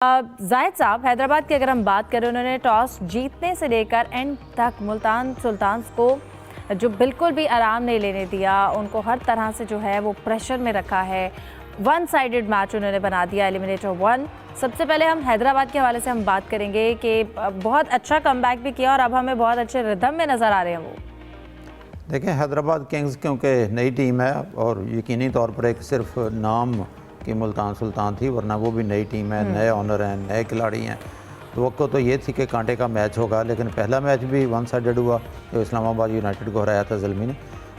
जाहिद साहब, हैदराबाद की अगर हम बात करें, उन्होंने टॉस जीतने से लेकर एंड तक मुल्तान सुल्तान्स को जो बिल्कुल भी आराम नहीं लेने दिया, उनको हर तरह से जो है वो प्रेशर में रखा है। वन साइडेड मैच उन्होंने बना दिया, एलिमिनेटर 1। सबसे पहले हम हैदराबाद के हवाले से हम बात करेंगे कि बहुत अच्छा कमबैक भी किया और अब हमें बहुत अच्छे रिदम में नज़र आ रहे हैं वो। देखें, हैदराबाद किंग्स क्योंकि नई टीम है और यकीनी तौर पर एक सिर्फ नाम की मुल्तान सुल्तान थी, वरना वो भी नई टीम है, नए ऑनर हैं, नए खिलाड़ी हैं। तो ये थी कि कांटे का मैच होगा, लेकिन पहला मैच भी वन साइडेड हुआ जो इस्लामाबाद यूनाइटेड को हराया था ज़ल्मी ने,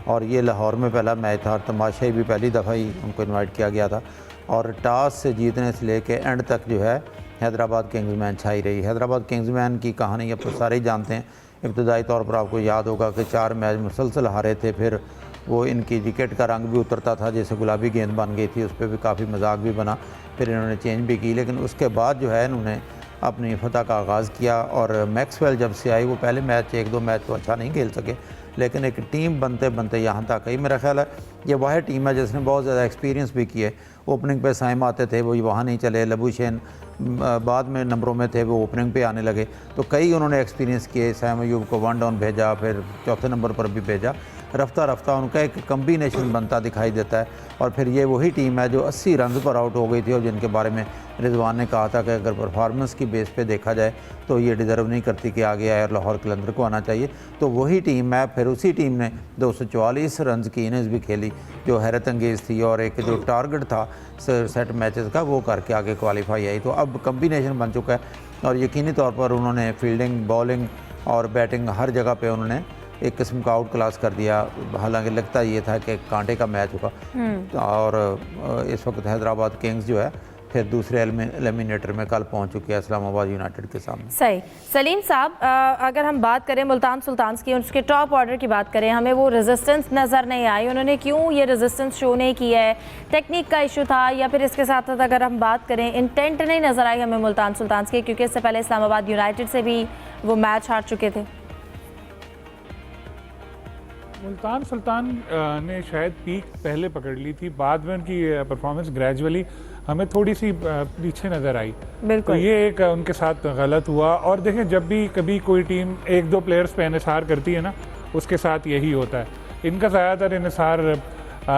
और ये लाहौर में पहला मैच था और तमाशाई भी पहली दफ़ा ही उनको इन्वाइट किया गया था। और टॉस से जीतने से लेके एंड तक जो है हैदराबाद किंग्समैन छाई रही। हैदराबाद किंग्समैन की कहानी अब तो सारे ही जानते हैं। इब्तदाई तौर पर आपको याद होगा कि 4 मैच मुसलसल हारे थे, फिर वो इनकी विकेट का रंग भी उतरता था, जैसे गुलाबी गेंद बन गई थी, उस पर भी काफ़ी मजाक भी बना, फिर इन्होंने चेंज भी की। लेकिन उसके बाद जो है इन्होंने अपनी फतह का आगाज़ किया। और मैक्सवेल जब से आई, वो पहले मैच 1-2 मैच तो अच्छा नहीं खेल सके, लेकिन एक टीम बनते बनते यहाँ तक आई। मेरा ख्याल है ये वह टीम है जिसने बहुत ज़्यादा एक्सपीरियंस भी किए। ओपनिंग पे साइम आते थे, वो वहाँ नहीं चले। लबूशेन बाद में नंबरों में थे, वो ओपनिंग पे आने लगे, तो कई उन्होंने एक्सपीरियंस किए। सैम अयूब को 1 डाउन भेजा, फिर चौथे नंबर पर भी भेजा। रफ्ता रफ्ता उनका एक कम्बिनेशन बनता दिखाई देता है। और फिर ये वही टीम है जो 80 रन पर आउट हो गई थी और जिनके बारे में रिजवान ने कहा था कि अगर परफॉर्मेंस की बेस पे देखा जाए तो ये डिज़र्व नहीं करती कि आगे आए और लाहौर कलंदर को आना चाहिए। तो वही टीम है। फिर उसी टीम ने 244 रन की इनिंग्स भी खेली जो हैरत अंगेज़ थी, और एक जो टारगेट था सेट मैचेस का वो करके आगे क्वालिफाई आई। तो अब कम्बिनेशन बन चुका है और यकीनी तौर पर उन्होंने फील्डिंग, बॉलिंग और बैटिंग हर जगह पर उन्होंने एक किस्म का आउट क्लास कर दिया। हालांकि लगता ये था कि कांटे का मैच होगा। और इस वक्त हैदराबाद किंग्स जो है फिर दूसरे एलिमिनेटर में कल पहुंच चुके हैं इस्लामाबाद यूनाइटेड के सामने। सही। सलीम साहब, अगर हम बात करें मुल्तान सुल्तान्स की, उसके टॉप ऑर्डर की बात करें, हमें वो रेजिस्टेंस नज़र नहीं आई। उन्होंने क्यों ये रेजिस्टेंस शो नहीं किया है? टेक्निक का इशू था या फिर इसके साथ साथ अगर हम बात करें इंटेंट नहीं नज़र आई हमें मुल्तान सुल्तान्स की, क्योंकि इससे पहले इस्लामाबाद यूनाइटेड से भी वो मैच हार चुके थे। मुल्तान सुल्तान ने शायद पीक पहले पकड़ ली थी, बाद में उनकी परफॉर्मेंस ग्रेजुअली हमें थोड़ी सी पीछे नज़र आई। तो ये एक उनके साथ गलत हुआ। और देखें, जब भी कभी कोई टीम 1-2 प्लेयर्स पे इन्हिसार करती है ना, उसके साथ यही होता है। इनका ज़्यादातर इन्हिसार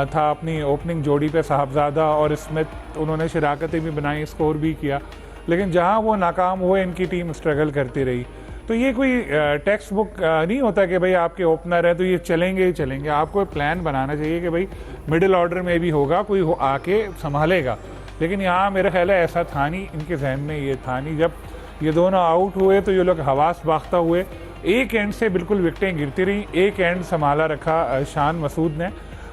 था अपनी ओपनिंग जोड़ी पे, साहबजादा और स्मिथ। उन्होंने शराकतें भी बनाई, स्कोर भी किया, लेकिन जहाँ वो नाकाम हुए इनकी टीम स्ट्रगल करती रही। तो ये कोई टेक्स्ट बुक नहीं होता कि भाई आपके ओपनर है तो ये चलेंगे ही चलेंगे। आपको प्लान बनाना चाहिए कि भाई मिडिल ऑर्डर में भी होगा कोई आके संभालेगा। लेकिन यहाँ मेरा ख्याल है ऐसा था नहीं, इनके जहन में ये था नहीं। जब ये दोनों आउट हुए तो ये लोग हवास बाख्ता हुए। एक एंड से बिल्कुल विकटें गिरती रहीं, एक एंड संभाला रखा शान मसूद ने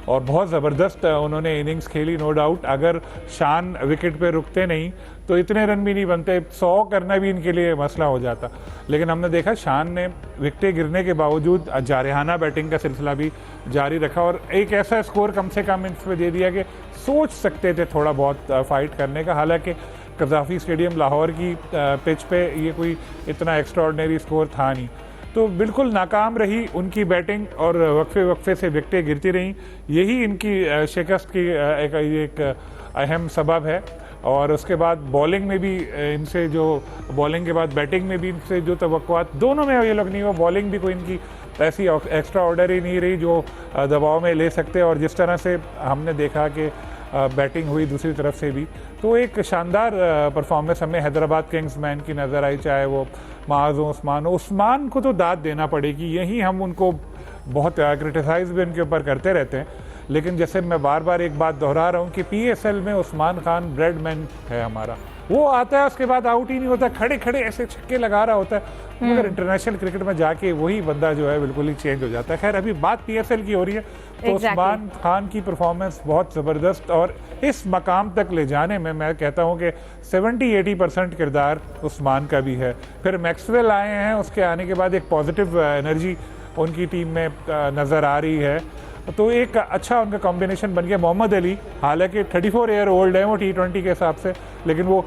और बहुत ज़बरदस्त उन्होंने इनिंग्स खेली। नो डाउट अगर शान विकेट पे रुकते नहीं तो इतने रन भी नहीं बनते, 100 करना भी इनके लिए मसला हो जाता। लेकिन हमने देखा शान ने विकेटें गिरने के बावजूद जारहाना बैटिंग का सिलसिला भी जारी रखा और एक ऐसा स्कोर कम से कम इस पर दे दिया कि सोच सकते थे थोड़ा बहुत फाइट करने का। हालांकि कज़ाफ़ी स्टेडियम लाहौर की पिच पे ये कोई इतना एक्स्ट्राऑर्डिनरी स्कोर था नहीं। तो बिल्कुल नाकाम रही उनकी बैटिंग और वक्फे वक्फे से विकेटें गिरती रहीं। यही इनकी शिकस्त की एक अहम सबब है। और उसके बाद बॉलिंग में भी इनसे जो बॉलिंग के बाद बैटिंग में भी इनसे जो तवक्कुआत दोनों में ये लोग नहीं हुआ। बॉलिंग भी कोई इनकी ऐसी एक्स्ट्रा ऑर्डर नहीं रही जो दबाव में ले सकते। और जिस तरह से हमने देखा कि बैटिंग हुई दूसरी तरफ से भी, तो एक शानदार परफॉर्मेंस हमें हैदराबाद किंग्समैन की नज़र आई। चाहे वो माज उस्मान को तो दाद देना पड़ेगी, यही हम उनको बहुत क्रिटिसाइज़ भी उनके ऊपर करते रहते हैं। लेकिन जैसे मैं बार बार एक बात दोहरा रहा हूँ कि PSL में उस्मान खान ब्रेडमैन है हमारा। वो आता है उसके बाद आउट ही नहीं होता, खड़े खड़े ऐसे छक्के लगा रहा होता है, मगर इंटरनेशनल क्रिकेट में जाके वही बंदा जो है बिल्कुल ही चेंज हो जाता है। खैर अभी बात PSL की हो रही है, तो उस्मान खान की परफॉर्मेंस बहुत ज़बरदस्त और इस मकाम तक ले जाने में मैं कहता हूँ कि 70-80% किरदार उस्मान का भी है। फिर मैक्सवेल आए हैं, उसके आने के बाद एक पॉजिटिव एनर्जी उनकी टीम में नज़र आ रही है। तो एक अच्छा उनका कॉम्बिनेशन बन गया। मोहम्मद अली हालांकि 34 ईयर ओल्ड है वो T20 के हिसाब से, लेकिन वो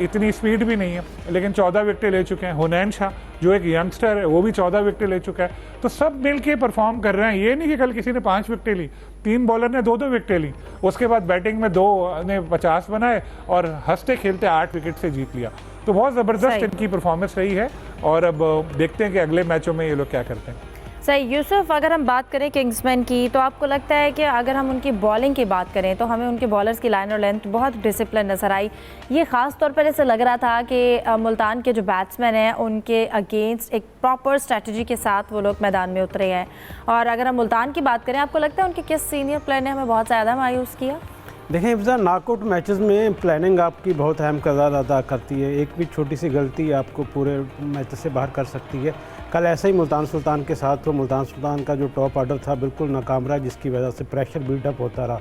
इतनी स्पीड भी नहीं है, लेकिन 14 विकेटें ले चुके हैं। हुनैन शाह जो एक यंगस्टर है वो भी 14 विकेटें ले चुका है। तो सब मिल के परफॉर्म कर रहे हैं, ये नहीं कि कल किसी ने 5 विकेटें ली, 3 बॉलर ने 2-2 विकेटें ली, उसके बाद बैटिंग में 2 ने 50 बनाए और हंसते खेलते 8 विकेट से जीत लिया। तो बहुत ज़बरदस्त इनकी परफॉर्मेंस रही है और अब देखते हैं कि अगले मैचों में ये लोग क्या करते हैं। सही यूसुफ, अगर हम बात करें किंग्समैन की, तो आपको लगता है कि अगर हम उनकी बॉलिंग की बात करें तो हमें उनके बॉलर्स की लाइन और लेंथ बहुत डिसिप्लिन नज़र आई। ये ख़ास तौर पर ऐसे लग रहा था कि मुल्तान के जो बैट्समैन हैं उनके अगेंस्ट एक प्रॉपर स्ट्रैटेजी के साथ वो लोग मैदान में उतरे हैं। और अगर हम मुल्तान की बात करें, आपको लगता है उनके किस सीनियर प्लेयर ने हमें बहुत ज़्यादा मायूस किया? देखें इफ्जा, नॉकआउट मैचेस में प्लानिंग आपकी बहुत अहम किरदार अदा करती है। एक भी छोटी सी गलती आपको पूरे मैच से बाहर कर सकती है। कल ऐसा ही मुल्तान सुल्तान के साथ तो मुल्तान सुल्तान का जो टॉप ऑर्डर था बिल्कुल नाकाम रहा, जिसकी वजह से प्रेशर बिल्डअप होता रहा।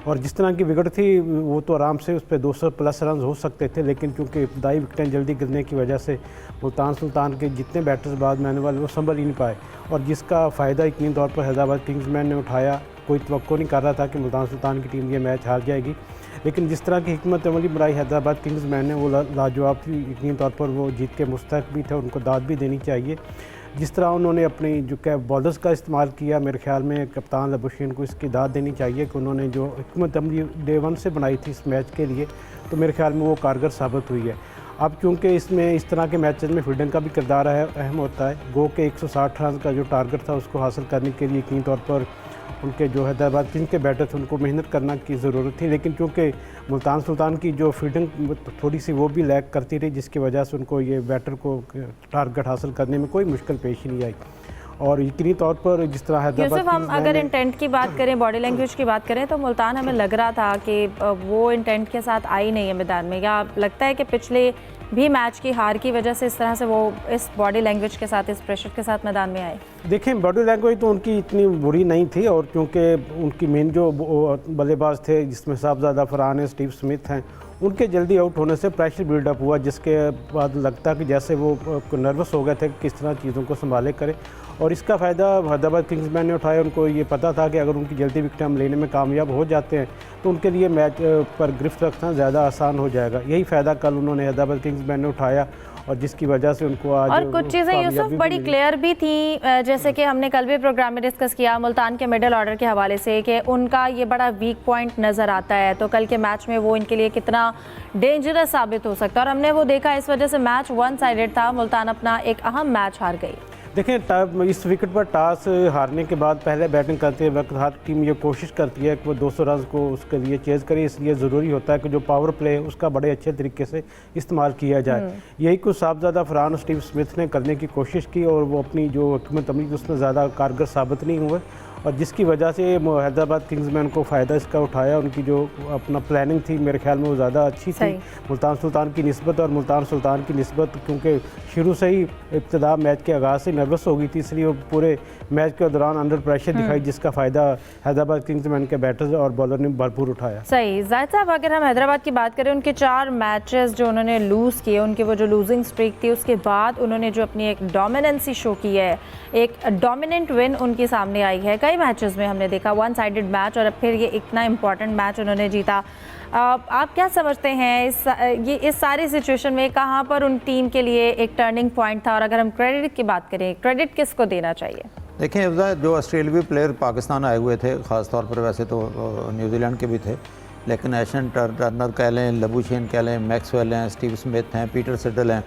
और जिस तरह की विकेट थी वो तो आराम से उस पर 200+ रन हो सकते थे, लेकिन क्योंकि इब्तदाई विकेटें जल्दी गिरने की वजह से मुल्तान सुल्तान के जितने बैटर्स बाद में आने वाले वो संभल ही नहीं पाए, और जिसका फ़ायदा यकीनी तौर पर हैदराबाद किंग्समैन ने उठाया। कोई तवक्को नहीं कर रहा था कि मुल्तान सुल्तान की टीम ये मैच हार जाएगी, लेकिन जिस तरह की हिकमत अमली बनाई हैदराबाद किंग्समैन ने वो लाजवाब थी। यकीनी तौर पर वो जीत के मुस्तहक भी थे, उनको दाद भी देनी चाहिए। जिस तरह उन्होंने अपनी जो बॉलर्स का इस्तेमाल किया, मेरे ख्याल में कप्तान लबुशेन को इसकी दाद देनी चाहिए कि उन्होंने जो हिकमत अमली डे 1 से बनाई थी इस मैच के लिए, तो मेरे ख्याल में वो कारगर साबित हुई है। अब चूँकि इसमें इस तरह के मैचेस में फील्डिंग का भी किरदार अहम होता है, गो के 160 रन का जो टारगेट था उसको हासिल करने के लिए यकीनी तौर पर उनके जो हैदराबाद किंग्स के बैटर थे उनको मेहनत करना की ज़रूरत थी। लेकिन चूँकि मुल्तान सुल्तान की जो फील्डिंग थोड़ी सी वो भी लैग करती रही, जिसकी वजह से उनको ये बैटर को टारगेट हासिल करने में कोई मुश्किल पेश ही नहीं आई। और यकीनी तौर पर जिस तरह हैदराबाद हम अगर इंटेंट की बात करें, बॉडी लैंग्वेज की बात करें, तो मुल्तान हमें लग रहा था कि वो इंटेंट के साथ आई नहीं है मैदान में, या लगता है कि पिछले भी मैच की हार की वजह से इस तरह से वो इस बॉडी लैंग्वेज के साथ, इस प्रेशर के साथ मैदान में आए? देखें, बॉडी लैंग्वेज तो उनकी इतनी बुरी नहीं थी, और क्योंकि उनकी मेन जो बल्लेबाज थे जिसमें साहबजादा फरहान है, स्टीव स्मिथ हैं, उनके जल्दी आउट होने से प्रेशर बिल्डअप हुआ, जिसके बाद लगता कि जैसे वो नर्वस हो गए थे किस तरह चीज़ों को संभाले करें। और इसका फ़ायदा हैदराबाद किंग्समैन ने उठाया। उनको ये पता था कि अगर उनकी जल्दी विकेट हम लेने में कामयाब हो जाते हैं तो उनके लिए मैच पर गिरफ्त रखना ज़्यादा आसान हो जाएगा। यही फ़ायदा कल उन्होंने हैदराबाद किंग्समैन ने उठाया, और जिसकी वजह से उनको आज और कुछ चीज़ें यूसुफ बड़ी क्लियर भी थी, जैसे कि हमने कल भी प्रोग्राम में डिस्कस किया मुल्तान के मिडिल ऑर्डर के हवाले से कि उनका ये बड़ा वीक पॉइंट नज़र आता है, तो कल के मैच में वो इनके लिए कितना डेंजरस साबित हो सकता है। और हमने वो देखा, इस वजह से मैच 1 साइडेड था, मुल्तान अपना एक अहम मैच हार गई। देखें, इस विकेट पर टॉस हारने के बाद पहले बैटिंग करते वक्त हर टीम ये कोशिश करती है कि वो 200 रन को उसके लिए चेज़ करे, इसलिए ज़रूरी होता है कि जो पावर प्ले है उसका बड़े अच्छे तरीके से इस्तेमाल किया जाए। यही कुछ साहबजादा फरहान और स्टीव स्मिथ ने करने की कोशिश की, और वो अपनी जो हिकमत अमली उसमें ज़्यादा कारगर साबित नहीं हुए, और जिसकी वजह से हैदराबाद किंग्समैन को फ़ायदा इसका उठाया। उनकी जो अपना प्लानिंग थी मेरे ख्याल में वो ज़्यादा अच्छी थी मुल्तान सुल्तान की निस्बत, और मुल्तान सुल्तान की निस्बत क्योंकि शुरू से ही इब्तिदा मैच के आगाज़ से नर्वस हो गई थी, इसलिए वो पूरे मैच के दौरान अंडर प्रेशर दिखाई, जिसका फ़ायदा हैदराबाद किंग्समैन के बैटर्स और बॉलर ने भरपूर उठाया। सही। जाहिद साहब, अगर हम हैदराबाद की बात करें, उनके 4 मैचेस जो उन्होंने लूज़ किए, उनके वो जो लूजिंग स्ट्रीक थी, उसके बाद उन्होंने जो अपनी एक डोमिनेंसी शो की है, एक डोमिनेंट विन उनके सामने आई है। कई मैचेस में हमने देखा 1 साइडेड मैच, और अब फिर ये इतना इंपॉर्टेंट मैच उन्होंने जीता। आप क्या समझते हैं इस सारी सिचुएशन में कहाँ पर उन टीम के लिए एक टर्निंग पॉइंट था? और अगर हम क्रेडिट की बात करें, क्रेडिट किसको देना चाहिए? देखिए, जो ऑस्ट्रेलियावी प्लेयर पाकिस्तान आए हुए थे, ख़ास तौर पर वैसे तो न्यूजीलैंड के भी थे, लेकिन एशन टर्नर कह लें, लबुशेन कह लें, मैक्सवेल हैं, स्टीव स्मिथ हैं, पीटर सिडल हैं,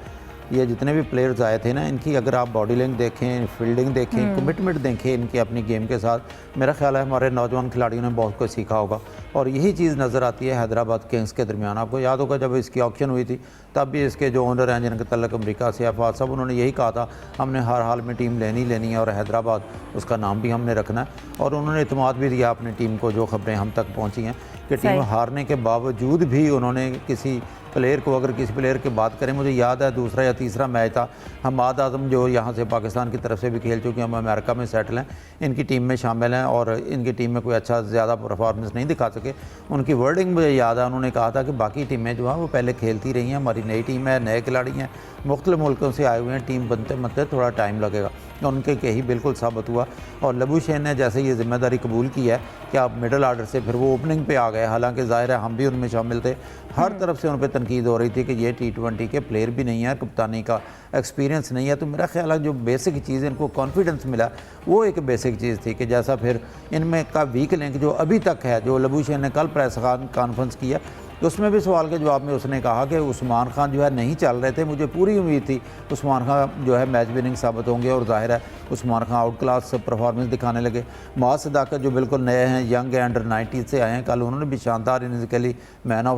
ये जितने भी प्लेयर्स आए थे ना, इनकी अगर आप बॉडी लैंग्वेज देखें, फील्डिंग देखें, कमिटमेंट देखें इनकी अपनी गेम के साथ, मेरा ख्याल है हमारे नौजवान खिलाड़ियों ने बहुत कुछ सीखा होगा। और यही चीज़ नज़र आती है हैदराबाद किंग्स के दरमियान। आपको याद होगा जब इसकी ऑक्शन हुई थी, तब भी इसके जो ओनर हैं जिनका तल्लक अमेरिका से अफवाद साहब, उन्होंने यही कहा था हमने हर हाल में टीम लेनी है, और हैदराबाद उसका नाम भी हमने रखना है। और उन्होंने इत्मीनान भी दिया अपनी टीम को, जो खबरें हम तक पहुँची हैं कि टीम हारने के बावजूद भी उन्होंने किसी प्लेयर को, अगर किसी प्लेयर की बात करें, मुझे याद है दूसरा या तीसरा मैच था, हमाद आजम जो यहाँ से पाकिस्तान की तरफ से भी खेल चुके हैं, हम अमेरिका में सेटल हैं, इनकी टीम में शामिल हैं, और इनकी टीम में कोई अच्छा ज़्यादा परफॉर्मेंस नहीं दिखा सके। उनकी वर्डिंग मुझे याद है, उन्होंने कहा था कि बाकी टीमें जो हैं वो पहले खेलती रही हैं, हमारी नई टीम है, नए खिलाड़ी हैं, मुख्तलिफ मुल्कों से आए हुए हैं, टीम बनते थोड़ा टाइम लगेगा। उनके के ही बिल्कुल साबित हुआ। और लबूशेन ने जैसे ये जिम्मेदारी कबूल की है कि आप मिडल आर्डर से फिर वो ओपनिंग पे आ गए, हालांकि ज़ाहिर है हम भी उनमें शामिल थे। हर तरफ से उन पर तनकीद हो रही थी कि ये T20 के प्लेयर भी नहीं है, कप्तानी का एक्सपीरियंस नहीं है। तो मेरा ख्याल है जो बेसिक चीज़ इनको कॉन्फिडेंस मिला वो एक बेसिक चीज़ थी कि जैसा फिर इनमें का वीक लिंक जो अभी तक है, जो लबूशेन ने कल प्रेस कॉन्फ्रेंस किया तो उसमें भी सवाल के जवाब में उसने कहा कि उस्मान खान जो है नहीं चल रहे थे, मुझे पूरी उम्मीद थी उस्मान खान जो है मैच विनिंग साबित होंगे और ज़ाहिर है Usman Khan out class performance दिखाने लगे। मास सदाकत जो बिल्कुल नए हैं, यंग अंडर 90 से आए हैं, कल उन्होंने भी शानदार इनिंग्स खेली, मैन ऑफ